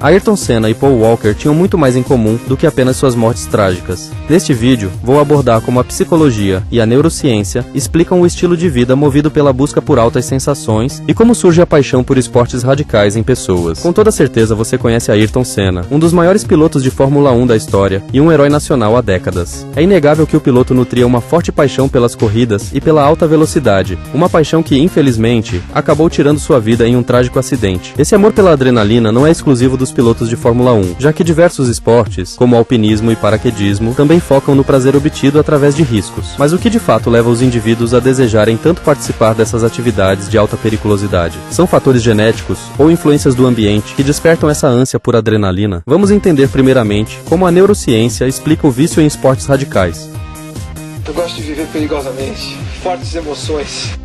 Ayrton Senna e Paul Walker tinham muito mais em comum do que apenas suas mortes trágicas. Neste vídeo, vou abordar como a psicologia e a neurociência explicam o estilo de vida movido pela busca por altas sensações e como surge a paixão por esportes radicais em pessoas. Com toda certeza você conhece Ayrton Senna, um dos maiores pilotos de Fórmula 1 da história e um herói nacional há décadas. É inegável que o piloto nutria uma forte paixão pelas corridas e pela alta velocidade, uma paixão que, infelizmente, acabou tirando sua vida em um trágico acidente. Esse amor pela adrenalina não é exclusivo dos pilotos de Fórmula 1, já que diversos esportes, como alpinismo e paraquedismo, também focam no prazer obtido através de riscos. Mas o que de fato leva os indivíduos a desejarem tanto participar dessas atividades de alta periculosidade? São fatores genéticos ou influências do ambiente que despertam essa ânsia por adrenalina? Vamos entender primeiramente como a neurociência explica o vício em esportes radicais. Eu gosto de viver perigosamente, fortes emoções.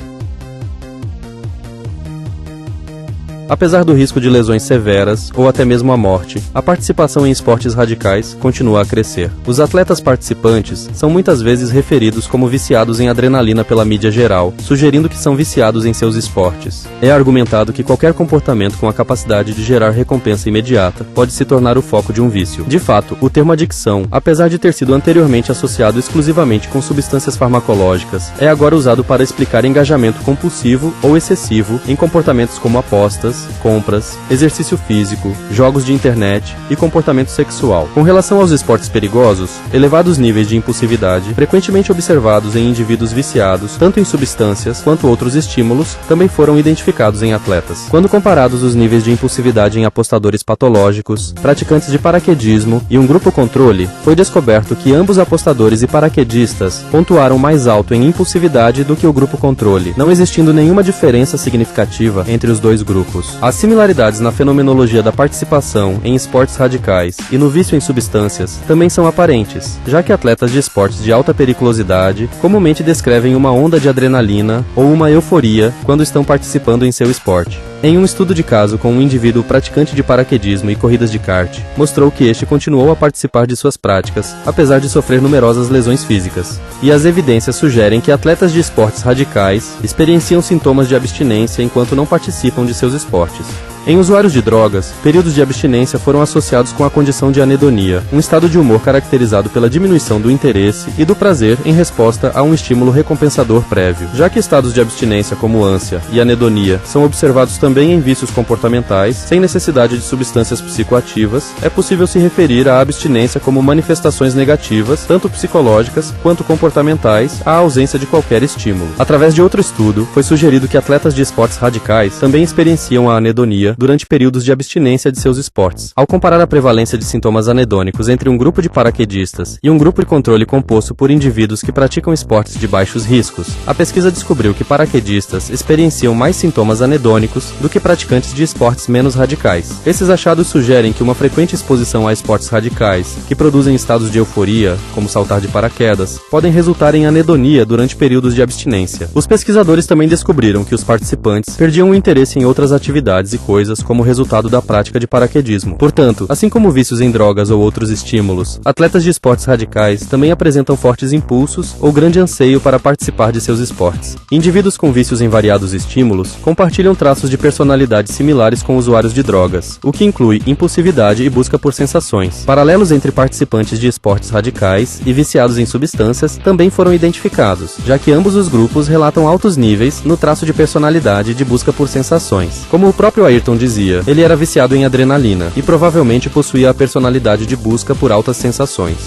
Apesar do risco de lesões severas ou até mesmo a morte, a participação em esportes radicais continua a crescer. Os atletas participantes são muitas vezes referidos como viciados em adrenalina pela mídia geral, sugerindo que são viciados em seus esportes. É argumentado que qualquer comportamento com a capacidade de gerar recompensa imediata pode se tornar o foco de um vício. De fato, o termo adicção, apesar de ter sido anteriormente associado exclusivamente com substâncias farmacológicas, é agora usado para explicar engajamento compulsivo ou excessivo em comportamentos como apostas, compras, exercício físico, jogos de internet e comportamento sexual. Com relação aos esportes perigosos, elevados níveis de impulsividade, frequentemente observados em indivíduos viciados, tanto em substâncias quanto outros estímulos, também foram identificados em atletas. Quando comparados os níveis de impulsividade em apostadores patológicos, praticantes de paraquedismo e um grupo controle, foi descoberto que ambos apostadores e paraquedistas pontuaram mais alto em impulsividade do que o grupo controle, não existindo nenhuma diferença significativa entre os dois grupos. As similaridades na fenomenologia da participação em esportes radicais e no vício em substâncias também são aparentes, já que atletas de esportes de alta periculosidade comumente descrevem uma onda de adrenalina ou uma euforia quando estão participando em seu esporte. Em um estudo de caso com um indivíduo praticante de paraquedismo e corridas de kart, mostrou que este continuou a participar de suas práticas, apesar de sofrer numerosas lesões físicas. E as evidências sugerem que atletas de esportes radicais experienciam sintomas de abstinência enquanto não participam de seus esportes. Em usuários de drogas, períodos de abstinência foram associados com a condição de anedonia, um estado de humor caracterizado pela diminuição do interesse e do prazer em resposta a um estímulo recompensador prévio. Já que estados de abstinência como ânsia e anedonia são observados também em vícios comportamentais, sem necessidade de substâncias psicoativas, é possível se referir à abstinência como manifestações negativas, tanto psicológicas quanto comportamentais, à ausência de qualquer estímulo. Através de outro estudo, foi sugerido que atletas de esportes radicais também experienciam a anedonia durante períodos de abstinência de seus esportes. Ao comparar a prevalência de sintomas anedônicos entre um grupo de paraquedistas e um grupo de controle composto por indivíduos que praticam esportes de baixos riscos, a pesquisa descobriu que paraquedistas experienciam mais sintomas anedônicos do que praticantes de esportes menos radicais. Esses achados sugerem que uma frequente exposição a esportes radicais, que produzem estados de euforia, como saltar de paraquedas, podem resultar em anedonia durante períodos de abstinência. Os pesquisadores também descobriram que os participantes perdiam o interesse em outras atividades e coisas como resultado da prática de paraquedismo. Portanto, assim como vícios em drogas ou outros estímulos, atletas de esportes radicais também apresentam fortes impulsos ou grande anseio para participar de seus esportes. Indivíduos com vícios em variados estímulos compartilham traços de personalidade similares com usuários de drogas, o que inclui impulsividade e busca por sensações. Paralelos entre participantes de esportes radicais e viciados em substâncias também foram identificados, já que ambos os grupos relatam altos níveis no traço de personalidade de busca por sensações. Como o próprio Ayrton dizia, ele era viciado em adrenalina e provavelmente possuía a personalidade de busca por altas sensações.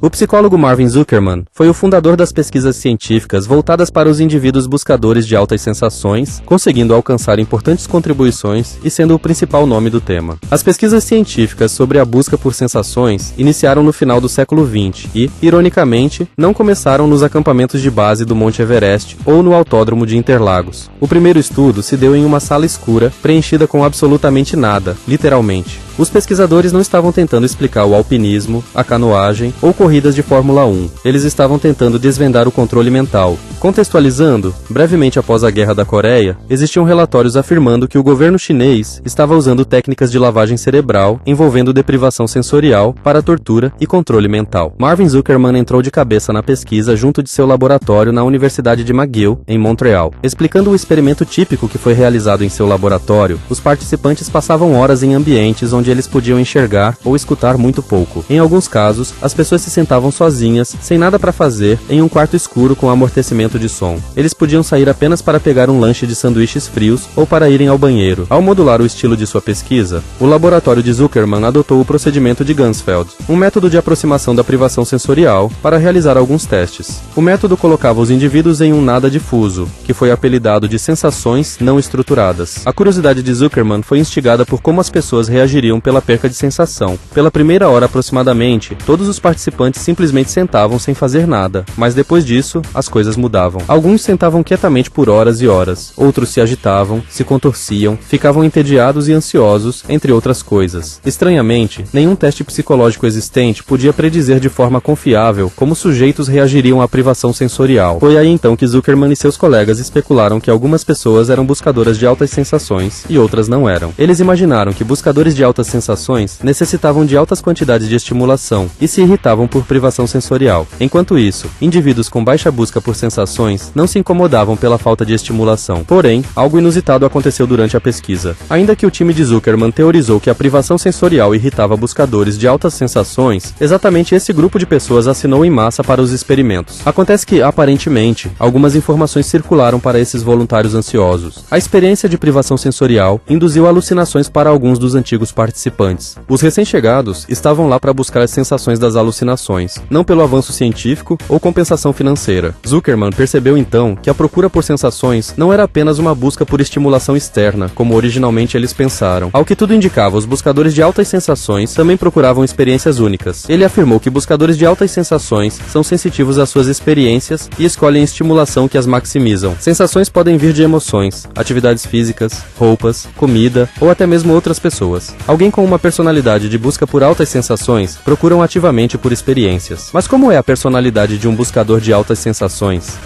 O psicólogo Marvin Zuckerman foi o fundador das pesquisas científicas voltadas para os indivíduos buscadores de altas sensações, conseguindo alcançar importantes contribuições e sendo o principal nome do tema. As pesquisas científicas sobre a busca por sensações iniciaram no final do século XX e, ironicamente, não começaram nos acampamentos de base do Monte Everest ou no Autódromo de Interlagos. O primeiro estudo se deu em uma sala escura, preenchida com absolutamente nada, literalmente. Os pesquisadores não estavam tentando explicar o alpinismo, a canoagem ou corridas de Fórmula 1. Eles estavam tentando desvendar o controle mental. Contextualizando, brevemente após a Guerra da Coreia, existiam relatórios afirmando que o governo chinês estava usando técnicas de lavagem cerebral envolvendo deprivação sensorial para tortura e controle mental. Marvin Zuckerman entrou de cabeça na pesquisa junto de seu laboratório na Universidade de McGill, em Montreal. Explicando o experimento típico que foi realizado em seu laboratório, os participantes passavam horas em ambientes onde eles podiam enxergar ou escutar muito pouco. Em alguns casos, as pessoas se sentavam sozinhas, sem nada para fazer, em um quarto escuro com amortecimento de som. Eles podiam sair apenas para pegar um lanche de sanduíches frios ou para irem ao banheiro. Ao modular o estilo de sua pesquisa, o laboratório de Zuckerman adotou o procedimento de Ganzfeld, um método de aproximação da privação sensorial, para realizar alguns testes. O método colocava os indivíduos em um nada difuso, que foi apelidado de sensações não estruturadas. A curiosidade de Zuckerman foi instigada por como as pessoas reagiriam pela perca de sensação. Pela primeira hora aproximadamente, todos os participantes simplesmente sentavam sem fazer nada, mas depois disso, as coisas mudavam. Alguns sentavam quietamente por horas e horas, outros se agitavam, se contorciam, ficavam entediados e ansiosos, entre outras coisas. Estranhamente, nenhum teste psicológico existente podia predizer de forma confiável como sujeitos reagiriam à privação sensorial. Foi aí então que Zuckerman e seus colegas especularam que algumas pessoas eram buscadoras de altas sensações e outras não eram. Eles imaginaram que buscadores de altas sensações necessitavam de altas quantidades de estimulação e se irritavam por privação sensorial. Enquanto isso, indivíduos com baixa busca por sensações não se incomodavam pela falta de estimulação. Porém, algo inusitado aconteceu durante a pesquisa. Ainda que o time de Zuckerman teorizou que a privação sensorial irritava buscadores de altas sensações, exatamente esse grupo de pessoas assinou em massa para os experimentos. Acontece que, aparentemente, algumas informações circularam para esses voluntários ansiosos. A experiência de privação sensorial induziu alucinações para alguns dos antigos participantes. Os recém-chegados estavam lá para buscar as sensações das alucinações, não pelo avanço científico ou compensação financeira. Zuckerman percebeu então que a procura por sensações não era apenas uma busca por estimulação externa, como originalmente eles pensaram. Ao que tudo indicava, os buscadores de altas sensações também procuravam experiências únicas. Ele afirmou que buscadores de altas sensações são sensitivos às suas experiências e escolhem estimulação que as maximizam. Sensações podem vir de emoções, atividades físicas, roupas, comida ou até mesmo outras pessoas. Alguém com uma personalidade de busca por altas sensações procuram ativamente por experiências. Mas como é a personalidade de um buscador de altas sensações?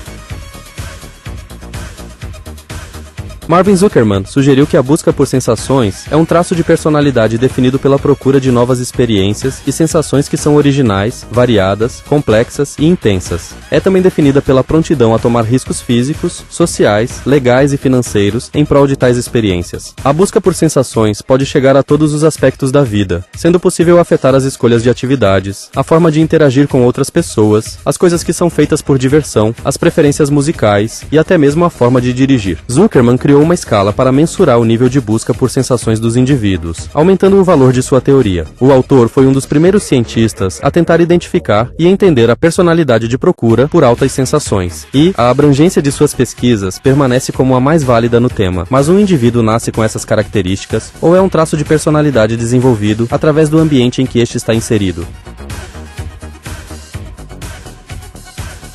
Marvin Zuckerman sugeriu que a busca por sensações é um traço de personalidade definido pela procura de novas experiências e sensações que são originais, variadas, complexas e intensas. É também definida pela prontidão a tomar riscos físicos, sociais, legais e financeiros em prol de tais experiências. A busca por sensações pode chegar a todos os aspectos da vida, sendo possível afetar as escolhas de atividades, a forma de interagir com outras pessoas, as coisas que são feitas por diversão, as preferências musicais e até mesmo a forma de dirigir. Zuckerman criou uma escala para mensurar o nível de busca por sensações dos indivíduos, aumentando o valor de sua teoria. O autor foi um dos primeiros cientistas a tentar identificar e entender a personalidade de procura por altas sensações, e a abrangência de suas pesquisas permanece como a mais válida no tema. Mas um indivíduo nasce com essas características, ou é um traço de personalidade desenvolvido através do ambiente em que este está inserido?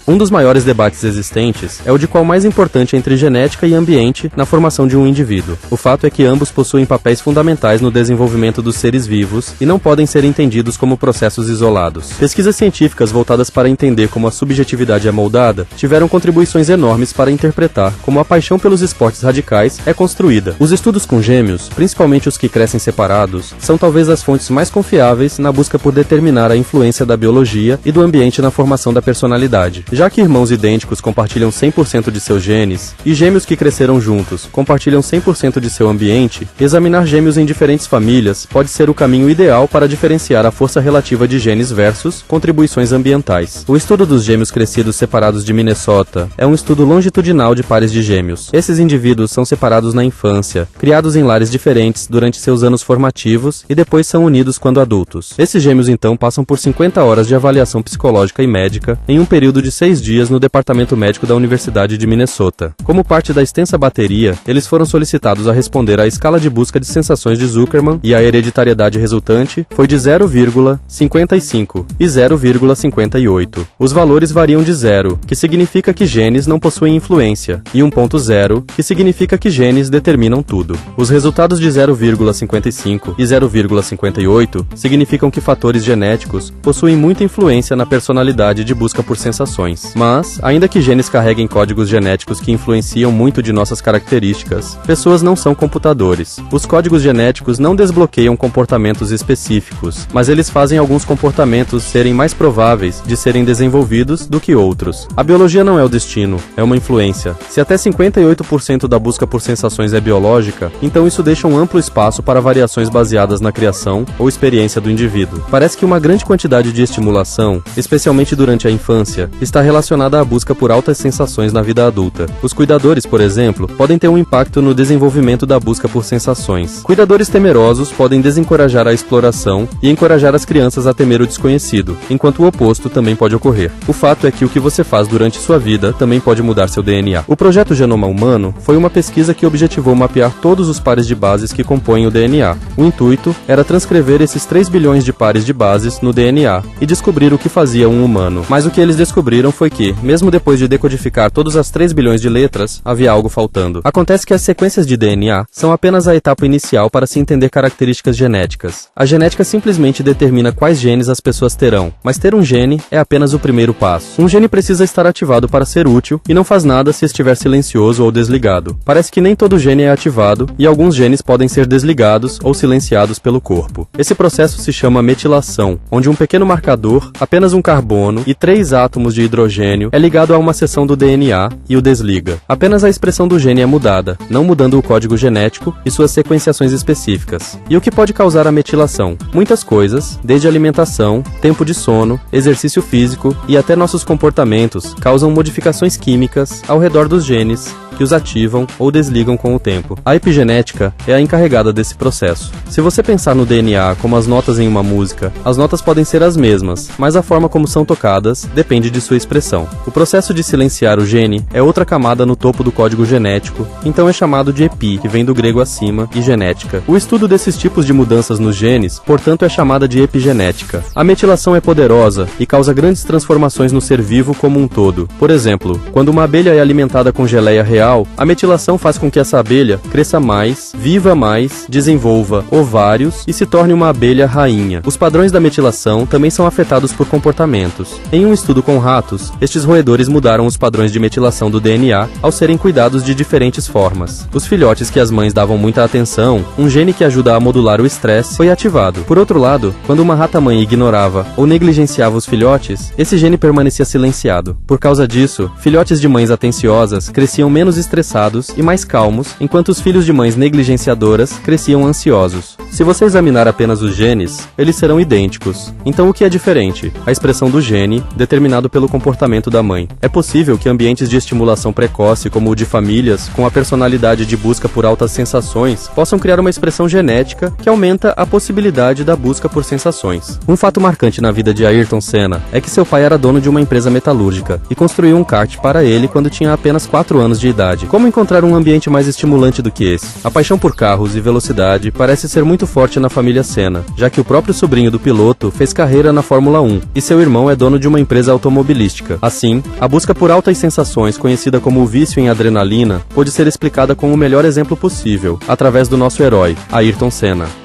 Um dos maiores debates existentes é o de qual mais importante entre genética e ambiente na formação de um indivíduo. O fato é que ambos possuem papéis fundamentais no desenvolvimento dos seres vivos e não podem ser entendidos como processos isolados. Pesquisas científicas voltadas para entender como a subjetividade é moldada tiveram contribuições enormes para interpretar como a paixão pelos esportes radicais é construída. Os estudos com gêmeos, principalmente os que crescem separados, são talvez as fontes mais confiáveis na busca por determinar a influência da biologia e do ambiente na formação da personalidade. Já que irmãos idênticos compartilham 100% de seus genes, e gêmeos que cresceram juntos compartilham 100% de seu ambiente, examinar gêmeos em diferentes famílias pode ser o caminho ideal para diferenciar a força relativa de genes versus contribuições ambientais. O estudo dos gêmeos crescidos separados de Minnesota é um estudo longitudinal de pares de gêmeos. Esses indivíduos são separados na infância, criados em lares diferentes durante seus anos formativos e depois são unidos quando adultos. Esses gêmeos então passam por 50 horas de avaliação psicológica e médica em um período de 6 dias no departamento médico da Universidade de Minnesota. Como parte da extensa bateria, eles foram solicitados a responder à escala de busca de sensações de Zuckerman e a hereditariedade resultante foi de 0,55 e 0,58. Os valores variam de 0, que significa que genes não possuem influência, e 1.0, que significa que genes determinam tudo. Os resultados de 0,55 e 0,58 significam que fatores genéticos possuem muita influência na personalidade de busca por sensações. Mas, ainda que genes carreguem códigos genéticos que influenciam muito de nossas características, pessoas não são computadores. Os códigos genéticos não desbloqueiam comportamentos específicos, mas eles fazem alguns comportamentos serem mais prováveis de serem desenvolvidos do que outros. A biologia não é o destino, é uma influência. Se até 58% da busca por sensações é biológica, então isso deixa um amplo espaço para variações baseadas na criação ou experiência do indivíduo. Parece que uma grande quantidade de estimulação, especialmente durante a infância, está relacionada à busca por altas sensações na vida adulta. Os cuidadores, por exemplo, podem ter um impacto no desenvolvimento da busca por sensações. Cuidadores temerosos podem desencorajar a exploração e encorajar as crianças a temer o desconhecido, enquanto o oposto também pode ocorrer. O fato é que o que você faz durante sua vida também pode mudar seu DNA. O projeto Genoma Humano foi uma pesquisa que objetivou mapear todos os pares de bases que compõem o DNA. O intuito era transcrever esses 3 bilhões de pares de bases no DNA e descobrir o que fazia um humano. Mas o que eles descobriram foi que, mesmo depois de decodificar todas as 3 bilhões de letras, havia algo faltando. Acontece que as sequências de DNA são apenas a etapa inicial para se entender características genéticas. A genética simplesmente determina quais genes as pessoas terão, mas ter um gene é apenas o primeiro passo. Um gene precisa estar ativado para ser útil e não faz nada se estiver silencioso ou desligado. Parece que nem todo gene é ativado e alguns genes podem ser desligados ou silenciados pelo corpo. Esse processo se chama metilação, onde um pequeno marcador, apenas um carbono e 3 átomos de hidrogênio é ligado a uma seção do DNA e o desliga. Apenas a expressão do gene é mudada, não mudando o código genético e suas sequenciações específicas. E o que pode causar a metilação? Muitas coisas, desde alimentação, tempo de sono, exercício físico e até nossos comportamentos, causam modificações químicas ao redor dos genes que os ativam ou desligam com o tempo. A epigenética é a encarregada desse processo. Se você pensar no DNA como as notas em uma música, as notas podem ser as mesmas, mas a forma como são tocadas depende de sua expressão. O processo de silenciar o gene é outra camada no topo do código genético, então é chamado de epi, que vem do grego acima, e genética. O estudo desses tipos de mudanças nos genes, portanto, é chamada de epigenética. A metilação é poderosa e causa grandes transformações no ser vivo como um todo. Por exemplo, quando uma abelha é alimentada com geleia real, a metilação faz com que essa abelha cresça mais, viva mais, desenvolva ovários e se torne uma abelha rainha. Os padrões da metilação também são afetados por comportamentos. Em um estudo com ratos, estes roedores mudaram os padrões de metilação do DNA ao serem cuidados de diferentes formas. Os filhotes que as mães davam muita atenção, um gene que ajuda a modular o estresse, foi ativado. Por outro lado, quando uma rata-mãe ignorava ou negligenciava os filhotes, esse gene permanecia silenciado. Por causa disso, filhotes de mães atenciosas cresciam menos estressados e mais calmos, enquanto os filhos de mães negligenciadoras cresciam ansiosos. Se você examinar apenas os genes, eles serão idênticos. Então o que é diferente? A expressão do gene, determinado pelo comportamento da mãe. É possível que ambientes de estimulação precoce, como o de famílias, com a personalidade de busca por altas sensações, possam criar uma expressão genética que aumenta a possibilidade da busca por sensações. Um fato marcante na vida de Ayrton Senna é que seu pai era dono de uma empresa metalúrgica e construiu um kart para ele quando tinha apenas 4 anos de idade. Como encontrar um ambiente mais estimulante do que esse? A paixão por carros e velocidade parece ser muito forte na família Senna, já que o próprio sobrinho do piloto fez carreira na Fórmula 1 e seu irmão é dono de uma empresa automobilística. Assim, a busca por altas sensações, conhecida como o vício em adrenalina, pode ser explicada com o melhor exemplo possível, através do nosso herói, Ayrton Senna.